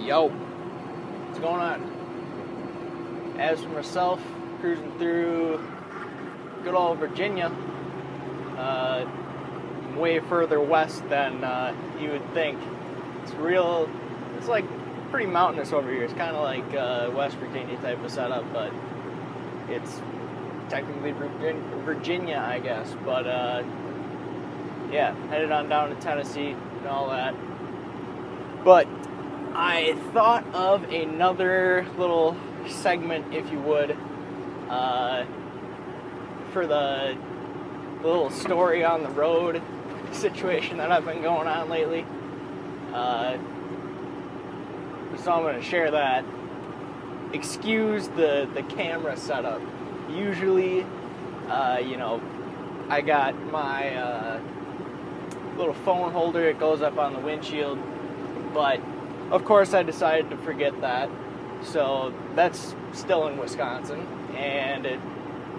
Yo, what's going on? As for myself, cruising through good old Virginia, way further west than you would think. It's like pretty mountainous over here. It's kind of like West Virginia type of setup, but it's technically Virginia, I guess. But yeah, headed on down to Tennessee and all that. But I thought of another little segment, if you would, for the little story on the road situation that I've been going on lately. So I'm going to share that. Excuse the camera setup. Usually, I got my little phone holder. It goes up on the windshield. But, of course, I decided to forget that. So that's still in Wisconsin. And it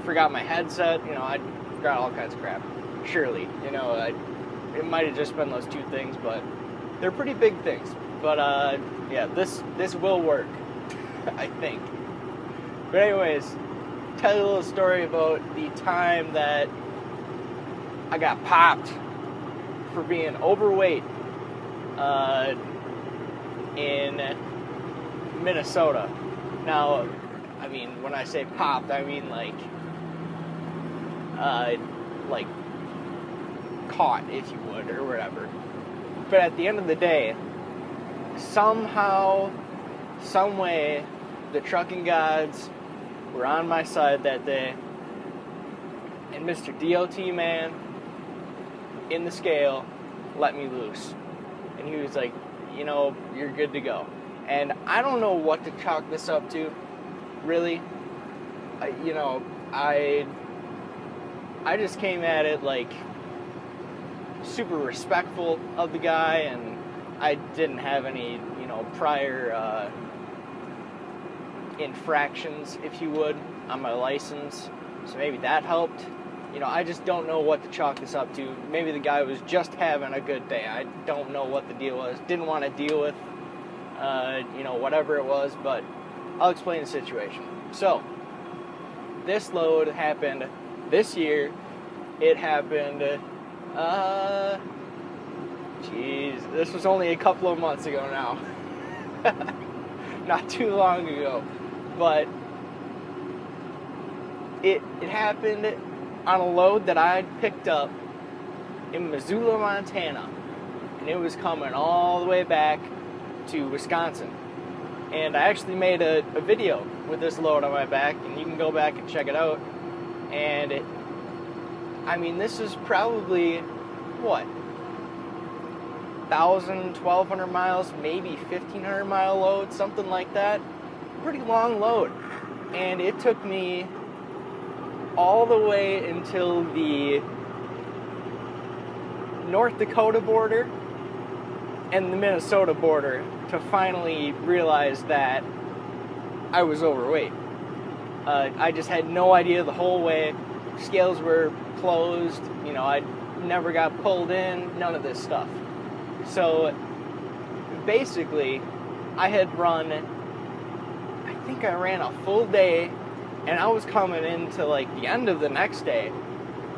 forgot my headset. I forgot all kinds of crap. Surely, it might have just been those two things, but they're pretty big things. But, yeah, this will work, I think. But anyways, tell you a little story about the time that I got popped for being overweight in Minnesota. Now, I mean, when I say popped, I mean like caught, if you would, or whatever. But at the end of the day, somehow, some way, the trucking gods were on my side that day, and Mr. DOT man in the scale let me loose, and he was like, you're good to go. And I don't know what to chalk this up to, really. I just came at it like super respectful of the guy, and I didn't have any, prior infractions, if you would, on my license, so maybe that helped. I just don't know what to chalk this up to. Maybe the guy was just having a good day. I don't know what the deal was. Didn't want to deal with, whatever it was, but I'll explain the situation. So, this load happened this year. It happened, this was only a couple of months ago now. Not too long ago. But it happened on a load that I had picked up in Missoula, Montana. And it was coming all the way back to Wisconsin. And I actually made a video with this load on my back, and you can go back and check it out. And this is probably, 1,000, 1,200 miles, maybe 1,500 mile load, something like that. Pretty long load. And it took me all the way until the North Dakota border and the Minnesota border to finally realize that I was overweight. I just had no idea the whole way. Scales were closed, I never got pulled in, none of this stuff. So basically, I ran a full day, and I was coming into like the end of the next day,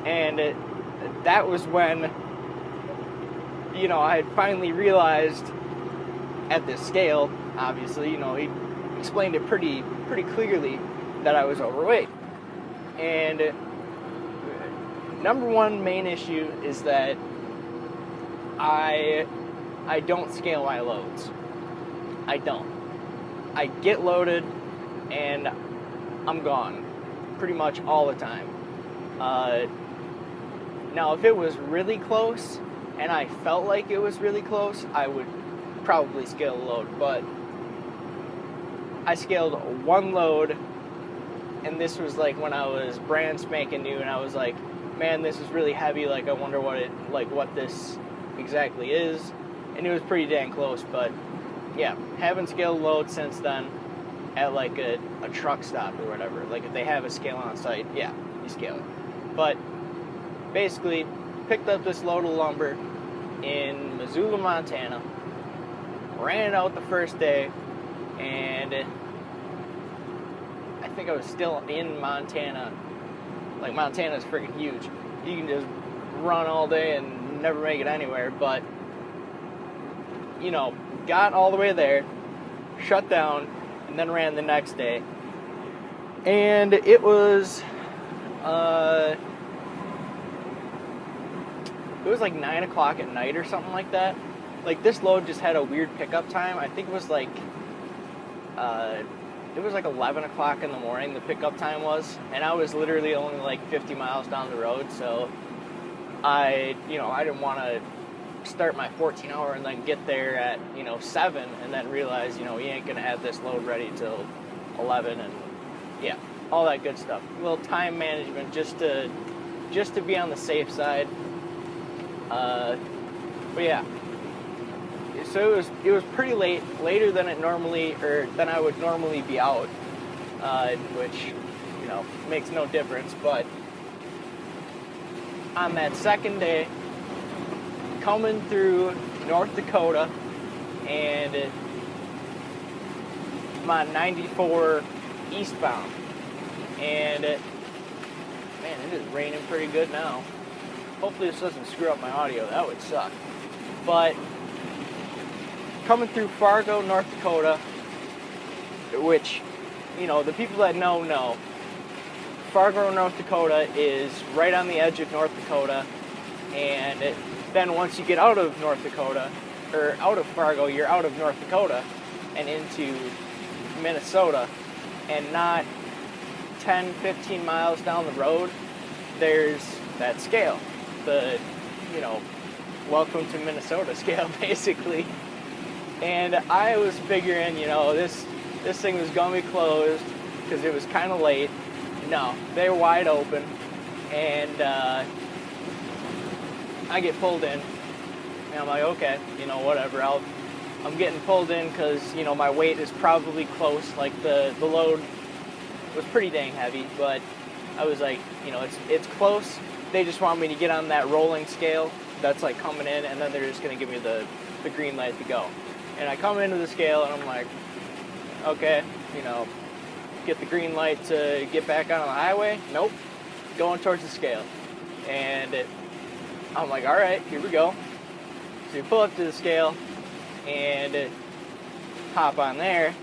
and that was when I had finally realized at this scale, obviously, he explained it pretty clearly that I was overweight. And number one main issue is that I don't scale my loads. I don't. I get loaded and I'm gone pretty much all the time. Now, if it was really close and I felt like it was really close, I would probably scale a load. But I scaled one load, and this was like when I was brand spanking new, and I was like, man, this is really heavy. Like, I wonder what this exactly is. And it was pretty dang close. But yeah, haven't scaled a load since then at like a truck stop or whatever. Like, if they have a scale on site, yeah, you scale it. But basically, picked up this load of lumber in Missoula, Montana, ran it out the first day, and I think I was still in Montana. Like, Montana's freaking huge. You can just run all day and never make it anywhere, but, you know, got all the way there, shut down, and then ran the next day. And it was like 9 o'clock at night or something like that. Like, this load just had a weird pickup time. I think it was like 11 o'clock in the morning the pickup time was, and I was literally only like 50 miles down the road, so I didn't want to start my 14-hour and then get there at 7 and then realize we ain't gonna have this load ready till 11, and yeah, all that good stuff. A little time management just to be on the safe side. But yeah, so it was pretty late, later than than I would normally be out, which makes no difference. But on that second day, coming through North Dakota, and I'm on 94 eastbound, and man, it is raining pretty good now. Hopefully this doesn't screw up my audio. That would suck. But coming through Fargo, North Dakota, which, the people that know, Fargo, North Dakota is right on the edge of North Dakota, and then once you get out of North Dakota, or out of Fargo, you're out of North Dakota and into Minnesota, and not 10, 15 miles down the road, there's that scale. The, welcome to Minnesota scale, basically. And I was figuring, this thing was going to be closed because it was kind of late. No, they're wide open. And I get pulled in. And I'm like, okay, whatever. I'm getting pulled in because, my weight is probably close. Like, the load was pretty dang heavy. But I was like, it's close. They just want me to get on that rolling scale that's like coming in, and then they're just going to give me the green light to go. And I come into the scale, and I'm like, okay, get the green light to get back on the highway. Nope, going towards the scale. And I'm like, all right, here we go. So you pull up to the scale and hop on there.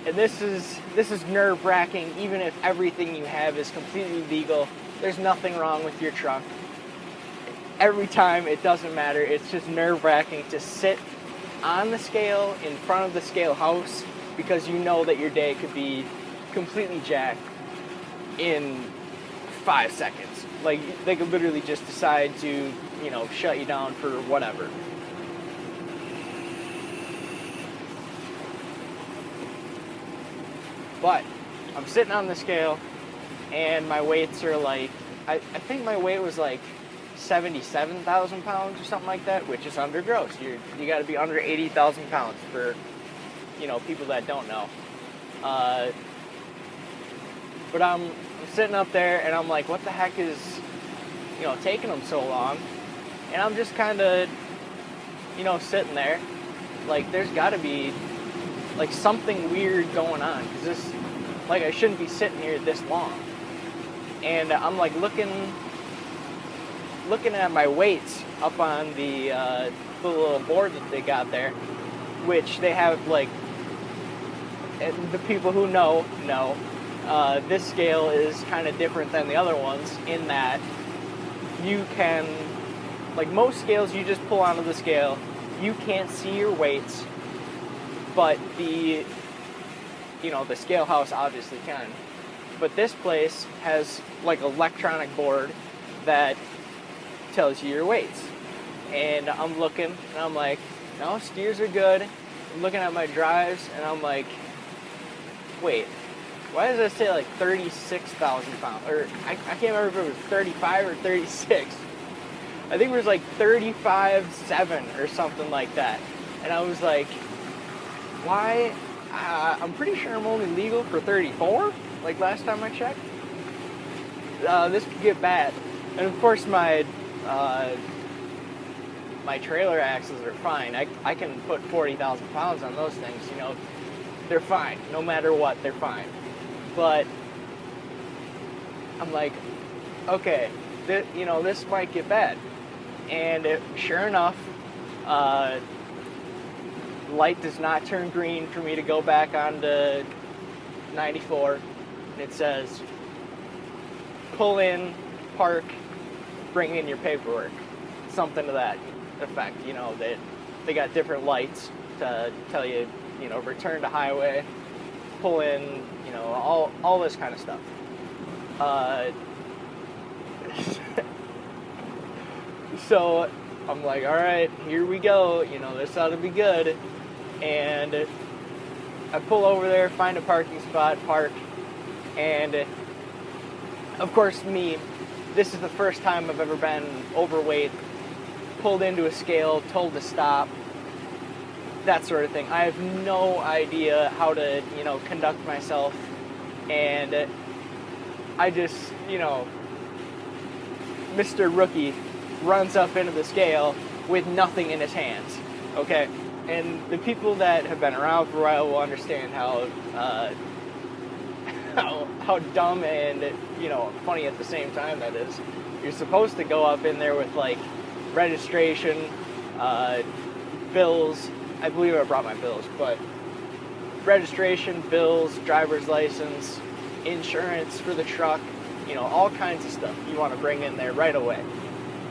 And this is nerve-wracking, even if everything you have is completely legal. There's nothing wrong with your truck. Every time, it doesn't matter. It's just nerve-wracking to sit on the scale in front of the scale house, because you know that your day could be completely jacked in 5 seconds. Like, they could literally just decide to, shut you down for whatever. But I'm sitting on the scale, and my weights are like, I think my weight was like 77,000 pounds or something like that, which is under gross. You got to be under 80,000 pounds for, people that don't know. But I'm sitting up there, and I'm like, what the heck is, taking them so long? And I'm just kind of, sitting there. Like, there's got to be, like, something weird going on, because this, like, I shouldn't be sitting here this long. And I'm like looking at my weights up on the little board that they got there, which they have, like, the people who know, this scale is kind of different than the other ones in that you can, like, most scales you just pull onto the scale, you can't see your weights, but the scale house obviously can. But this place has, like, an electronic board that tells you your weights. And I'm looking, and I'm like, no, steers are good. I'm looking at my drives, and I'm like, wait, why does it say, like, 36,000 pounds? Or, I can't remember if it was 35 or 36. I think it was, like, 35.7 or something like that. And I was like, why? I'm pretty sure I'm only legal for 34. Like last time I checked. This could get bad. And of course my my trailer axles are fine. I can put 40,000 pounds on those things, you know, they're fine. No matter what, they're fine. But I'm like, okay, you know, this might get bad. And sure enough, light does not turn green for me to go back onto 94. And it says, pull in, park, bring in your paperwork. Something to that effect. You know, they got different lights to tell you, you know, return to highway, pull in, you know, all this kind of stuff. So I'm like, all right, here we go. You know, this ought to be good. And I pull over there, find a parking spot, park, and of course this is the first time I've ever been overweight, pulled into a scale, told to stop, that sort of thing. I have no idea how to, you know, conduct myself, and I just, you know, Mr. Rookie runs up into the scale with nothing in his hands, okay? And the people that have been around for a while will understand how dumb and, you know, funny at the same time that is. You're supposed to go up in there with, like, registration, bills. I believe I brought my bills, but registration, bills, driver's license, insurance for the truck, you know, all kinds of stuff you want to bring in there right away.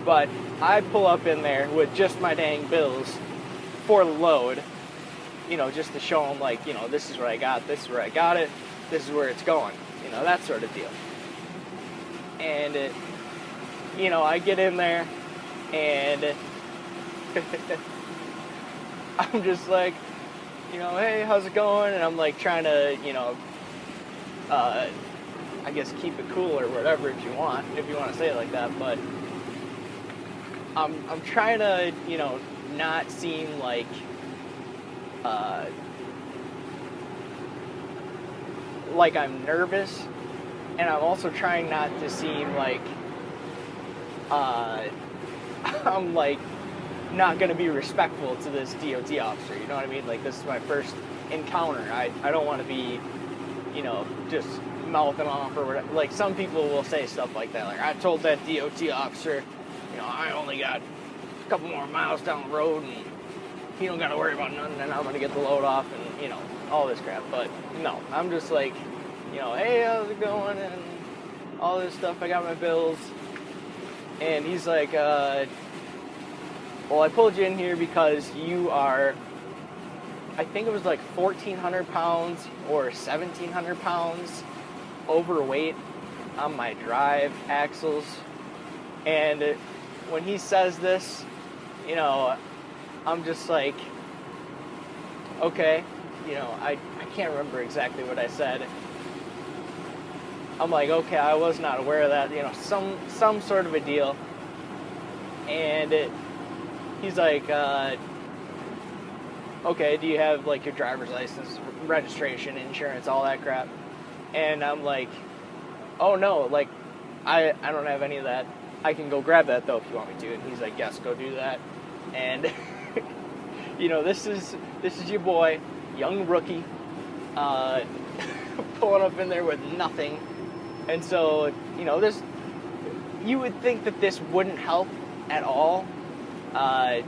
But I pull up in there with just my dang bills for the load, you know, just to show them, like, you know, this is what I got, this is where I got it, this is where it's going, you know, that sort of deal. And, you know, I get in there, and I'm just like, you know, hey, how's it going? And I'm like trying to, you know, I guess keep it cool or whatever if you want to say it like that, but I'm trying to, you know, not seem like I'm nervous, and I'm also trying not to seem like I'm like not going to be respectful to this DOT officer, you know what I mean? Like, this is my first encounter. I don't want to be, you know, just mouthing off or whatever. Like, some people will say stuff like that, like, I told that DOT officer, you know, I only got a couple more miles down the road and you don't got to worry about nothing, and I'm going to get the load off and, you know, all this crap. But no, I'm just like, you know, hey, how's it going, and all this stuff. I got my bills. And he's like, well, I pulled you in here because you are, I think it was like 1,400 pounds or 1,700 pounds overweight on my drive axles. And when he says this, you know, I'm just like, okay, you know, I can't remember exactly what I said. I'm like, okay, I was not aware of that, you know, some sort of a deal. And he's like, okay, do you have, like, your driver's license, registration, insurance, all that crap? And I'm like, oh, no, like, I don't have any of that. I can go grab that, though, if you want me to. And he's like, yes, go do that. And, you know, this is your boy, young rookie, pulling up in there with nothing. And so, you know, you would think that this wouldn't help at all, to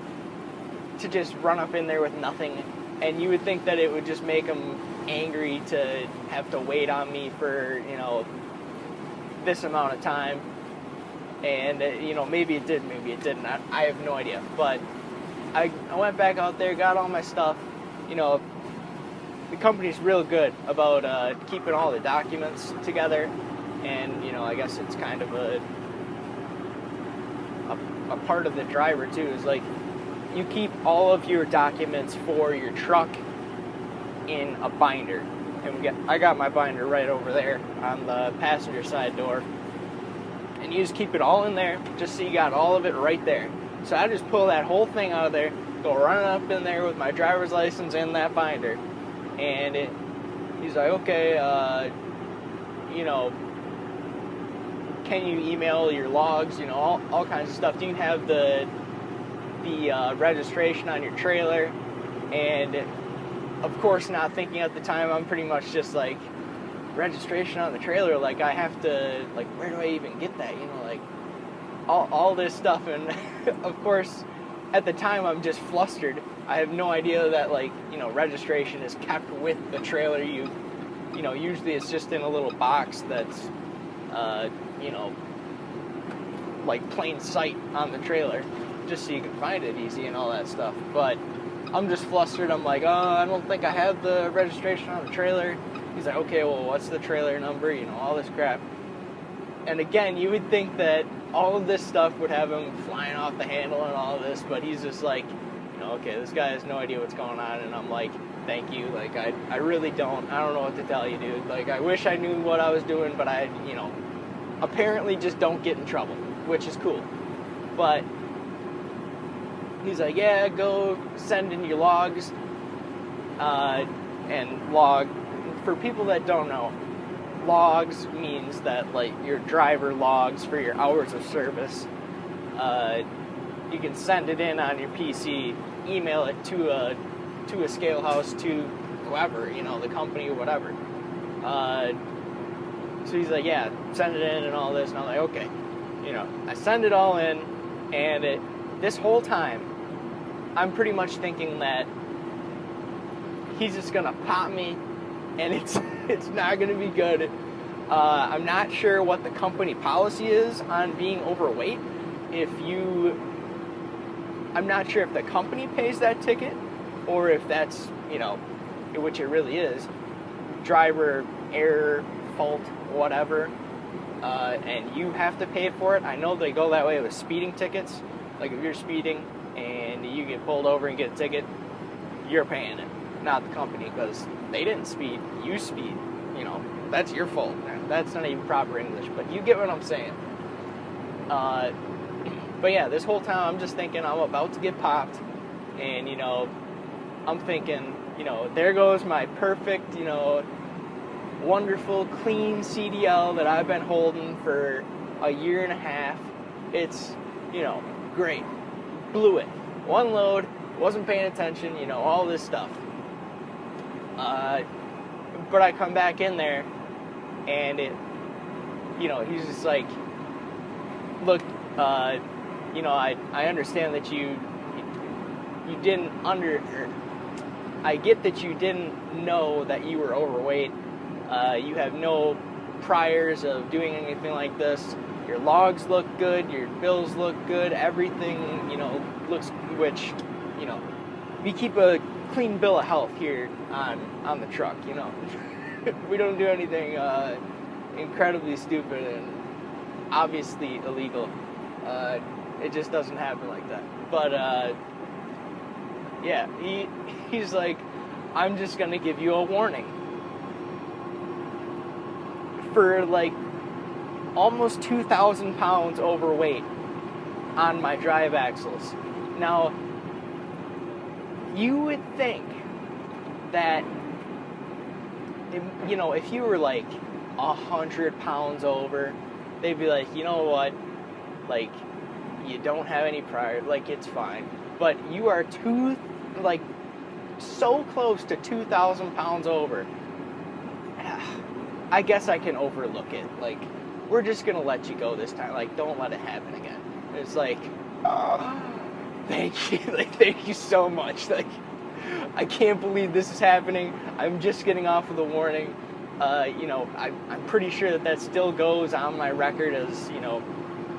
just run up in there with nothing, and you would think that it would just make him angry to have to wait on me for, you know, this amount of time. And, you know, maybe it did, maybe it didn't. I have no idea. But I went back out there, got all my stuff. You know, the company's real good about keeping all the documents together. And, you know, I guess it's kind of a part of the driver, too, is like, you keep all of your documents for your truck in a binder. And I got my binder right over there on the passenger side door. And you just keep it all in there, just so you got all of it right there. So I just pull that whole thing out of there, go running up in there with my driver's license in that binder. And he's like, okay, you know, can you email your logs, you know, all kinds of stuff. Do you have the the registration on your trailer. And of course, not thinking at the time, I'm pretty much just like, registration on the trailer, like I have to, like, where do I even get that, you know, like all this stuff. And of course at the time I'm just flustered. I have no idea that, like, you know, registration is kept with the trailer. You know, usually it's just in a little box that's you know, like plain sight on the trailer, just so you can find it easy and all that stuff. But I'm just flustered. I'm like, oh, I don't think I have the registration on the trailer. He's like, okay, well, what's the trailer number? You know, all this crap. And again, you would think that all of this stuff would have him flying off the handle and all of this, but he's just like, you know, okay, this guy has no idea what's going on. And I'm like, thank you. Like, I really don't. I don't know what to tell you, dude. Like, I wish I knew what I was doing, but I, you know, apparently just don't get in trouble, which is cool. But he's like, yeah, go send in your logs. And log, for people that don't know, logs means that, like, your driver logs for your hours of service. You can send it in on your PC, email it to a scale house, to whoever, you know, the company or whatever. So he's like, yeah, send it in and all this. And I'm like, okay. You know, I send it all in, and this whole time, I'm pretty much thinking that he's just gonna pop me, and it's not gonna be good. I'm not sure what the company policy is on being overweight. I'm not sure if the company pays that ticket, or if that's, you know, which it really is, driver error, fault, whatever, and you have to pay for it. I know they go that way with speeding tickets. Like, if you're speeding and you get pulled over and get a ticket, you're paying it, not the company, because they didn't speed, you speed. You know, that's your fault. That's not even proper English, but you get what I'm saying. But yeah, this whole time I'm just thinking I'm about to get popped, and, you know, I'm thinking, you know, there goes my perfect, you know, wonderful, clean CDL that I've been holding for a year and a half. It's, you know, great. Blew it. One load, wasn't paying attention, you know, all this stuff. But I come back in there, and it, you know, he's just like, look, you know, I understand that you didn't I get that you didn't know that you were overweight. You have no priors of doing anything like this. Your logs look good, your bills look good, everything, you know, looks, which, you know, we keep a clean bill of health here on the truck, you know. We don't do anything incredibly stupid and obviously illegal. It just doesn't happen like that. But yeah, he's like, I'm just gonna give you a warning. For like almost 2,000 pounds overweight on my drive axles. Now, you would think that, you know, if you were like 100 pounds over, they'd be like, you know what, like, you don't have any prior, like, it's fine. But you are so close to 2,000 pounds over. I guess I can overlook it. Like, we're just gonna let you go this time. Like, don't let it happen again. It's like, oh, thank you. Like, thank you so much. Like, I can't believe this is happening. I'm just getting off of the warning. You know, I'm pretty sure that still goes on my record as, you know,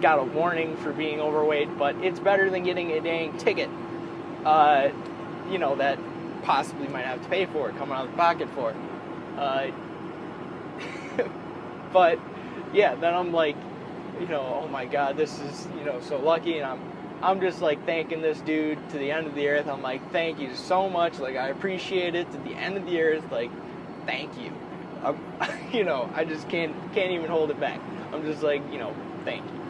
got a warning for being overweight, but it's better than getting a dang ticket, you know, that possibly might have to pay for it, coming out of the pocket for it. But yeah, then I'm like, you know, oh my God, this is, you know, so lucky, and I'm just like thanking this dude to the end of the earth. I'm like, thank you so much, like, I appreciate it to the end of the earth, like, thank you. You know, I just can't even hold it back. I'm just like, you know, thank you.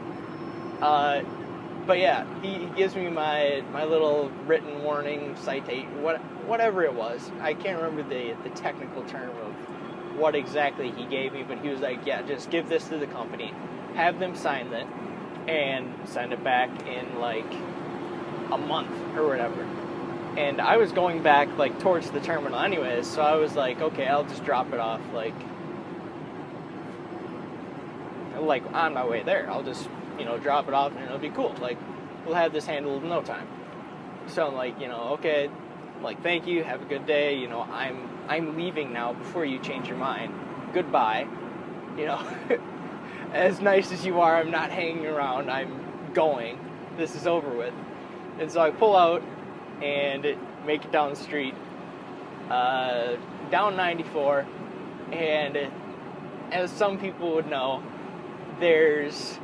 But yeah, he gives me my little written warning, citation, whatever it was. I can't remember the technical term of what exactly he gave me, but he was like, yeah, just give this to the company, have them sign it, and send it back in like a month or whatever. And I was going back, like, towards the terminal anyways, so I was like, okay, I'll just drop it off, like on my way there. I'll just, drop it off and it'll be cool. Like, we'll have this handled in no time. So I'm like, okay, like, thank you, have a good day, I'm leaving now before you change your mind. Goodbye. As nice as you are, I'm not hanging around, I'm going. This is over with. And so I pull out and make it down the street, down 94, and as some people would know, there's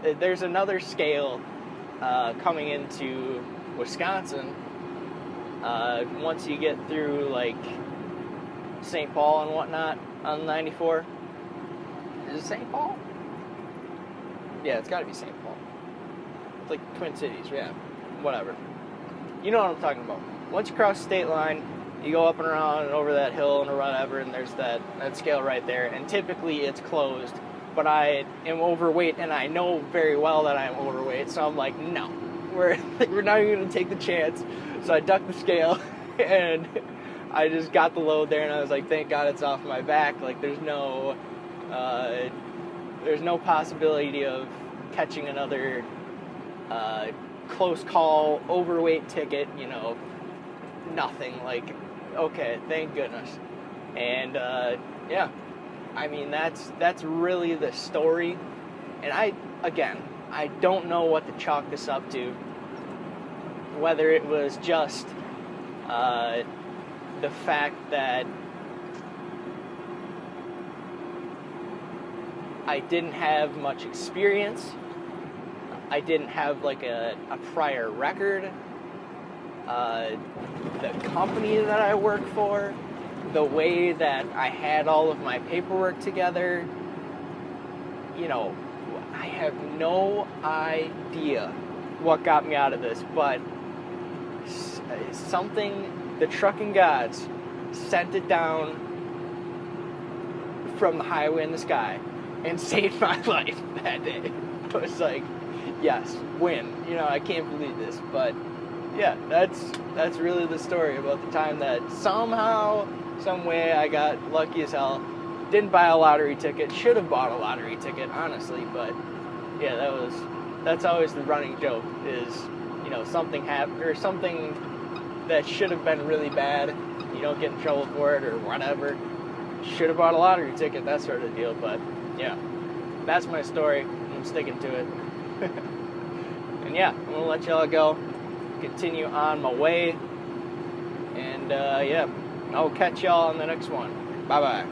another scale coming into Wisconsin once you get through, like, St. Paul and whatnot on 94. Is it St. Paul? Yeah, it's got to be St. Paul. It's like Twin Cities, yeah. Whatever. You know what I'm talking about. Once you cross the state line, you go up and around and over that hill and whatever, and there's that scale right there, and typically it's closed, but I am overweight, and I know very well that I'm overweight, so I'm like, no, we're not even going to take the chance. So I ducked the scale, and I just got the load there, and I was like, thank God it's off my back. Like, there's no possibility of catching another close call, overweight ticket, nothing. Like, okay, thank goodness. And yeah, I mean, that's really the story. And I don't know what to chalk this up to, whether it was just the fact that I didn't have much experience, I didn't have like a prior record, the company that I work for, the way that I had all of my paperwork together, I have no idea what got me out of this, but something, the trucking gods sent it down from the highway in the sky and saved my life that day. I was like, yes, win. I can't believe this. But yeah, that's really the story about the time that somehow, some way I got lucky as hell. Didn't buy a lottery ticket. Should have bought a lottery ticket, honestly. But yeah, that's always the running joke is, something happened or something that should have been really bad. You don't get in trouble for it or whatever. Should have bought a lottery ticket, that sort of deal. But yeah, that's my story. I'm sticking to it. And yeah, I'm gonna let y'all go, continue on my way, and yeah, I'll catch y'all on the next one. Bye bye.